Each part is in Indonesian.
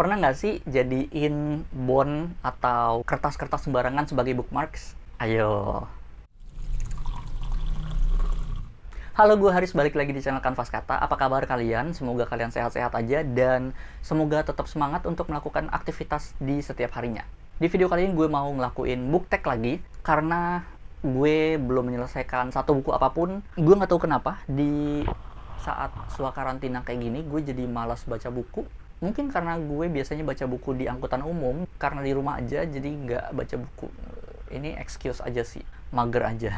Pernah nggak sih jadiin bon atau kertas-kertas sembarangan sebagai bookmarks? Ayo. Halo, gue Haris, balik lagi di channel Kanvas Kata. Apa kabar kalian? Semoga kalian sehat-sehat aja dan semoga tetap semangat untuk melakukan aktivitas di setiap harinya. Di video kali ini gue mau ngelakuin book tag lagi karena gue belum menyelesaikan satu buku apapun. Gue nggak tahu kenapa di saat suasana karantina kayak gini gue jadi malas baca buku. Mungkin karena gue biasanya baca buku di angkutan umum, karena di rumah aja jadi nggak baca buku. Ini excuse aja sih, mager aja.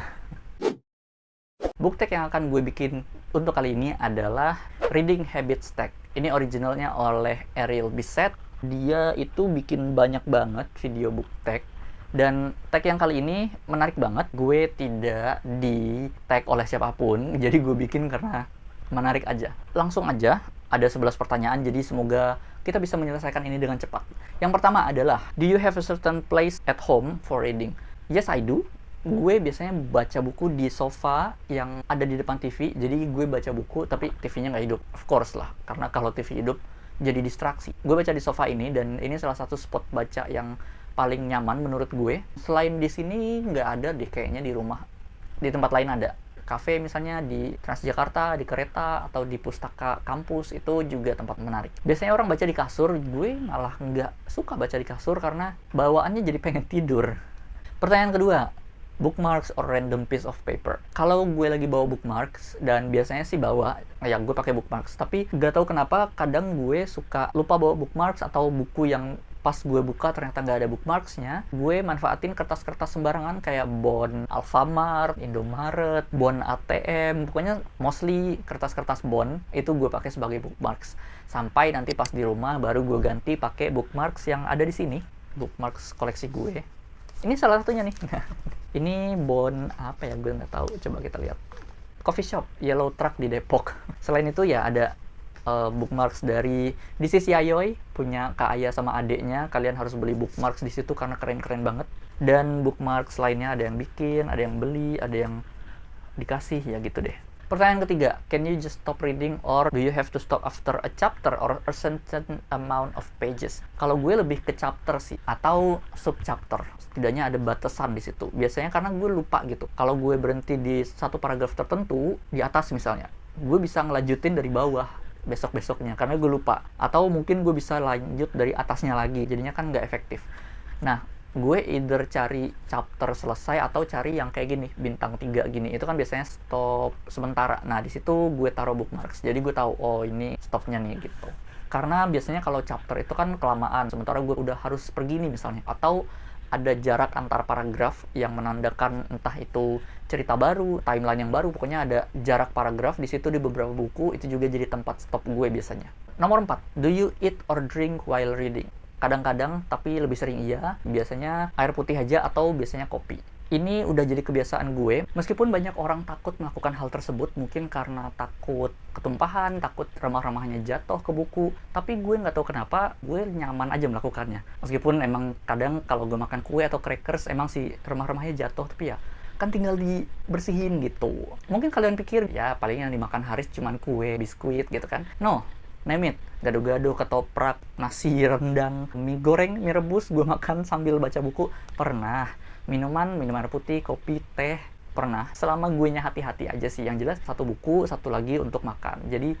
Book tag yang akan gue bikin untuk kali ini adalah Reading Habits Tag. Ini originalnya oleh Ariel Bissett. Dia itu bikin banyak banget video book tag. Dan tag yang kali ini menarik banget. Gue tidak di tag oleh siapapun, jadi gue bikin karena menarik aja. Langsung aja, ada 11 pertanyaan, jadi semoga kita bisa menyelesaikan ini dengan cepat. Yang pertama adalah, do you have a certain place at home for reading? Yes, I do. Gue biasanya baca buku di sofa yang ada di depan TV, jadi gue baca buku tapi TV-nya nggak hidup. Of course lah, karena kalau TV hidup jadi distraksi. Gue baca di sofa ini, dan ini salah satu spot baca yang paling nyaman menurut gue. Selain di sini nggak ada deh kayaknya di rumah. Di tempat lain ada. Kafe misalnya di Transjakarta, di kereta, atau di pustaka kampus, itu juga tempat menarik. Biasanya orang baca di kasur, gue malah nggak suka baca di kasur karena bawaannya jadi pengen tidur. Pertanyaan kedua, bookmarks or random piece of paper. Kalau gue lagi bawa bookmarks, dan biasanya sih bawa, ya gue pakai bookmarks. Tapi nggak tahu kenapa kadang gue suka lupa bawa bookmarks, atau buku yang pas gue buka ternyata nggak ada bookmarksnya. Gue manfaatin kertas-kertas sembarangan kayak bon Alfamart, Indomaret, bon ATM. Pokoknya mostly kertas-kertas bon itu gue pakai sebagai bookmarks. Sampai nanti pas di rumah baru gue ganti pakai bookmarks yang ada di sini. Bookmarks koleksi gue. Ini salah satunya nih. Ini bon apa ya, gue nggak tahu. Coba kita lihat. Coffee shop Yellow Truck di Depok. Selain itu ya ada bookmarks dari This is Yayoi, punya Kak Aya sama adeknya. Kalian harus beli bookmarks di situ karena keren-keren banget. Dan bookmarks lainnya ada yang bikin, ada yang beli, ada yang dikasih, ya gitu deh. Pertanyaan ketiga, can you just stop reading or do you have to stop after a chapter or a certain amount of pages? Kalau gue lebih ke chapter sih, atau sub chapter. Setidaknya ada batasan di situ. Biasanya karena gue lupa gitu. Kalau gue berhenti di satu paragraf tertentu, di atas misalnya, gue bisa ngelanjutin dari bawah besok-besoknya karena gue lupa. Atau mungkin gue bisa lanjut dari atasnya lagi, jadinya kan nggak efektif. Nah, gue either cari chapter selesai atau cari yang kayak gini, bintang 3 gini. Itu kan biasanya stop sementara. Nah, di situ gue taruh bookmarks. Jadi gue tahu, oh ini stopnya nih gitu. Karena biasanya kalau chapter itu kan kelamaan, sementara gue udah harus pergi nih misalnya. Atau ada jarak antar paragraf yang menandakan entah itu cerita baru, timeline yang baru, pokoknya ada jarak paragraf di situ. Di beberapa buku itu juga jadi tempat stop gue biasanya. Nomor 4, do you eat or drink while reading? Kadang-kadang, tapi lebih sering iya. Biasanya air putih aja atau biasanya kopi. Ini udah jadi kebiasaan gue. Meskipun banyak orang takut melakukan hal tersebut, mungkin karena takut ketumpahan, takut remah-remahnya jatuh ke buku. Tapi gue nggak tahu kenapa, gue nyaman aja melakukannya. Meskipun emang kadang kalau gue makan kue atau crackers, emang sih remah-remahnya jatuh, tapi ya kan tinggal dibersihin gitu. Mungkin kalian pikir, ya paling yang dimakan Haris cuman kue, biskuit gitu kan. No, name it, gado-gado, ketoprak, nasi rendang, mie goreng, mie rebus, gue makan sambil baca buku, pernah. Minum air putih, kopi, teh, pernah. Selama gue nya hati-hati aja sih. Yang jelas satu buku, satu lagi untuk makan. Jadi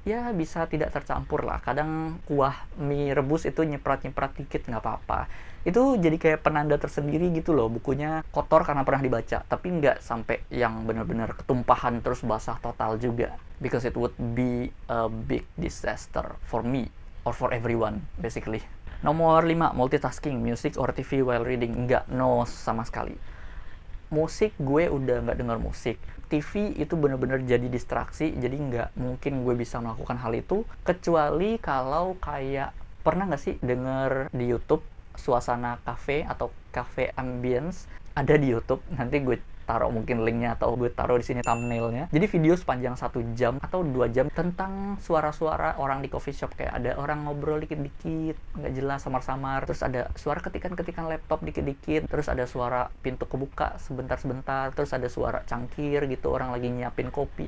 ya bisa tidak tercampur lah. Kadang kuah mie rebus itu nyeprat-nyeprat dikit nggak apa-apa. Itu jadi kayak penanda tersendiri gitu loh. Bukunya kotor karena pernah dibaca, tapi nggak sampai yang benar-benar ketumpahan terus basah total juga. Because it would be a big disaster for me or for everyone basically. Nomor 5, multitasking, music or TV while reading. Enggak, no sama sekali. Musik, gue udah nggak denger musik. TV itu bener-bener jadi distraksi, jadi nggak mungkin gue bisa melakukan hal itu. Kecuali kalau kayak, pernah nggak sih denger di YouTube suasana cafe atau cafe ambience? Ada di YouTube, nanti gue taruh mungkin linknya atau gue taruh di sini thumbnailnya. Jadi video sepanjang 1 jam atau 2 jam tentang suara-suara orang di coffee shop. Kayak ada orang ngobrol dikit-dikit, nggak jelas, samar-samar. Terus ada suara ketikan-ketikan laptop dikit-dikit. Terus ada suara pintu kebuka sebentar-sebentar. Terus ada suara cangkir gitu, orang lagi nyiapin kopi.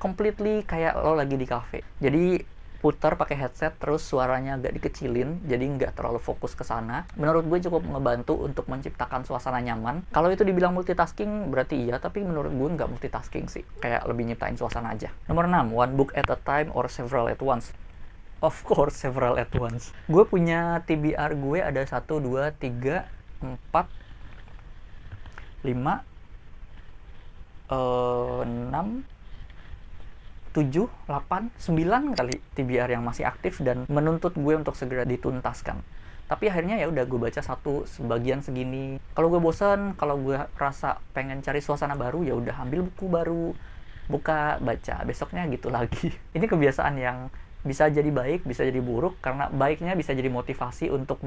Completely kayak lo lagi di cafe. Jadi putar pakai headset, terus suaranya agak dikecilin, jadi nggak terlalu fokus ke sana. Menurut gue cukup ngebantu untuk menciptakan suasana nyaman. Kalau itu dibilang multitasking, berarti iya, tapi menurut gue nggak multitasking sih. Kayak lebih nyiptain suasana aja. Nomor 6, one book at a time or several at once. Of course, several at once. Gue punya TBR gue ada 1, 2, 3, 4, 5, 6, 7, 8, 9 kali TBR yang masih aktif dan menuntut gue untuk segera dituntaskan. Tapi akhirnya ya udah gue baca satu sebagian segini. Kalau gue bosan, kalau gue rasa pengen cari suasana baru, ya udah ambil buku baru, buka, baca. Besoknya gitu lagi. Ini kebiasaan yang bisa jadi baik, bisa jadi buruk, karena baiknya bisa jadi motivasi untuk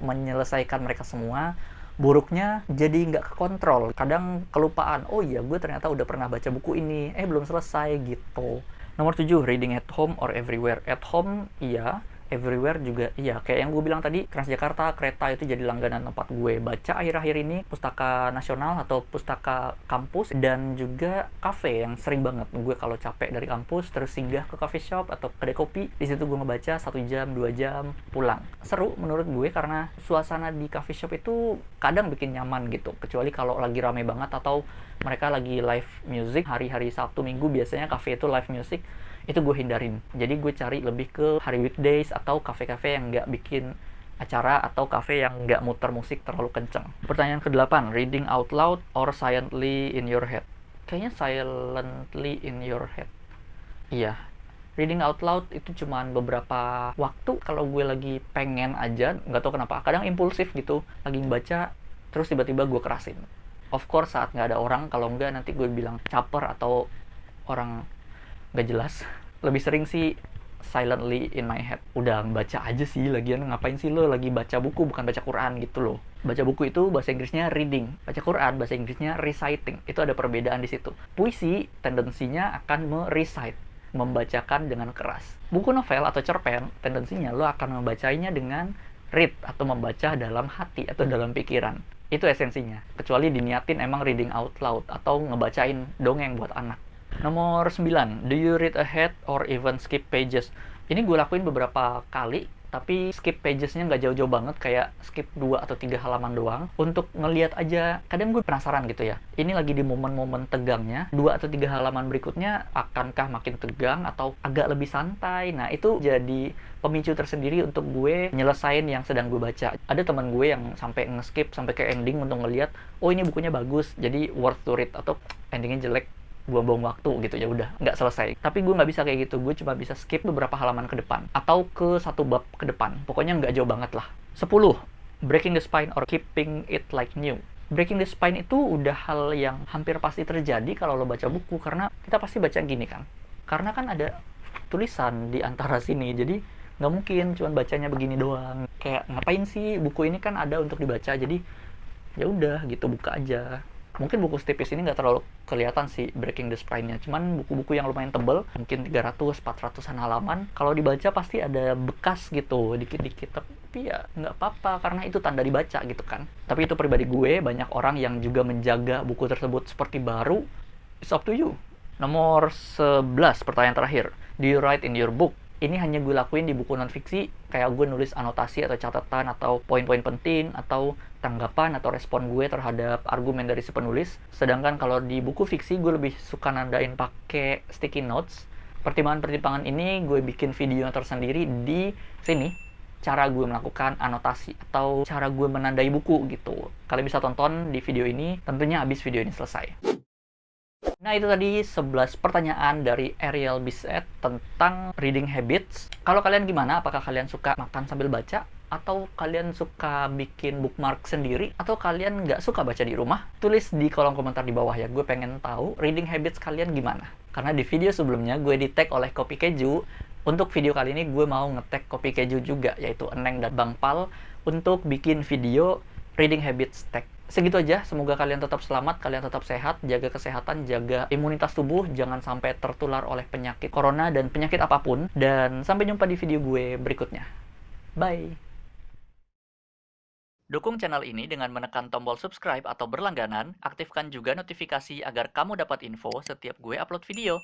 menyelesaikan mereka semua. Buruknya jadi nggak kekontrol, kadang kelupaan, oh iya gue ternyata udah pernah baca buku ini, belum selesai gitu. Nomor 7, reading at home or everywhere. At home iya, everywhere juga iya. Kayak yang gue bilang tadi, Transjakarta, kereta itu jadi langganan tempat gue baca akhir-akhir ini, pustaka nasional atau pustaka kampus, dan juga kafe yang sering banget gue kalau capek dari kampus terus singgah ke coffee shop atau kedai kopi. Di situ gue ngebaca 1 jam, 2 jam, pulang. Seru menurut gue karena suasana di coffee shop itu kadang bikin nyaman gitu, kecuali kalau lagi rame banget atau mereka lagi live music. Hari-hari Sabtu Minggu biasanya cafe itu live music, itu gue hindarin. Jadi gue cari lebih ke hari weekdays atau kafe-kafe yang nggak bikin acara atau kafe yang nggak muter musik terlalu kenceng. Pertanyaan ke-8, reading out loud or silently in your head. Kayaknya silently in your head. Iya, reading out loud itu cuman beberapa waktu kalau gue lagi pengen aja, nggak tahu kenapa. Kadang impulsif gitu, lagi baca terus tiba-tiba gue kerasin. Of course saat nggak ada orang, kalau nggak nanti gue bilang caper atau orang nggak jelas. Lebih sering sih silently in my head. Udah baca aja sih, lagian ngapain sih lo lagi baca buku, bukan baca Quran gitu loh. Baca buku itu bahasa Inggrisnya reading, baca Quran bahasa Inggrisnya reciting. Itu ada perbedaan di situ. Puisi tendensinya akan merecite, membacakan dengan keras. Buku novel atau cerpen tendensinya lo akan membacanya dengan read atau membaca dalam hati atau dalam pikiran. Itu esensinya. Kecuali diniatin emang reading out loud atau ngebacain dongeng buat anak. Nomor 9, do you read ahead or even skip pages? Ini gue lakuin beberapa kali, tapi skip pagesnya nggak jauh-jauh banget, kayak skip 2 atau 3 halaman doang, untuk ngeliat aja. Kadang gue penasaran gitu ya, ini lagi di momen-momen tegangnya, 2 atau 3 halaman berikutnya akankah makin tegang atau agak lebih santai. Nah itu jadi pemicu tersendiri untuk gue nyelesain yang sedang gue baca. Ada teman gue yang sampai nge-skip sampai ke ending untuk ngeliat, oh ini bukunya bagus, jadi worth to read, atau endingnya jelek, buang-buang waktu gitu, ya udah nggak selesai. Tapi gue nggak bisa kayak gitu, gue cuma bisa skip beberapa halaman ke depan atau ke satu bab ke depan, pokoknya nggak jauh banget lah. 10, breaking the spine or keeping it like new. Breaking the spine itu udah hal yang hampir pasti terjadi kalau lo baca buku, karena kita pasti baca gini kan, karena kan ada tulisan di antara sini, jadi nggak mungkin cuma bacanya begini doang. Kayak ngapain sih, buku ini kan ada untuk dibaca, jadi ya udah gitu, buka aja. Mungkin buku setipis ini nggak terlalu kelihatan sih breaking the spine-nya, cuman buku-buku yang lumayan tebel, mungkin 300-400an halaman, kalau dibaca pasti ada bekas gitu, dikit-dikit. Tapi ya nggak apa-apa, karena itu tanda dibaca gitu kan. Tapi itu pribadi gue, banyak orang yang juga menjaga buku tersebut seperti baru. It's up to you. Nomor 11, pertanyaan terakhir, do you write in your book? Ini hanya gue lakuin di buku non-fiksi, kayak gue nulis anotasi atau catatan atau poin-poin penting atau tanggapan atau respon gue terhadap argumen dari si penulis. Sedangkan kalau di buku fiksi gue lebih suka nandain pakai sticky notes. Pertimbangan-pertimbangan ini gue bikin video tersendiri di sini, cara gue melakukan anotasi atau cara gue menandai buku gitu. Kalian bisa tonton di video ini, tentunya habis video ini selesai. Nah itu tadi 11 pertanyaan dari Ariel Bisset tentang reading habits. Kalau kalian gimana? Apakah kalian suka makan sambil baca? Atau kalian suka bikin bookmark sendiri? Atau kalian nggak suka baca di rumah? Tulis di kolom komentar di bawah ya, gue pengen tahu reading habits kalian gimana. Karena di video sebelumnya gue di-tag oleh Kopi Keju. Untuk video kali ini gue mau nge-tag Kopi Keju juga, yaitu Eneng dan Bang Pal, untuk bikin video reading habits tag. Segitu aja, semoga kalian tetap selamat, kalian tetap sehat, jaga kesehatan, jaga imunitas tubuh, jangan sampai tertular oleh penyakit corona dan penyakit apapun, dan sampai jumpa di video gue berikutnya. Bye! Dukung channel ini dengan menekan tombol subscribe atau berlangganan, aktifkan juga notifikasi agar kamu dapat info setiap gue upload video.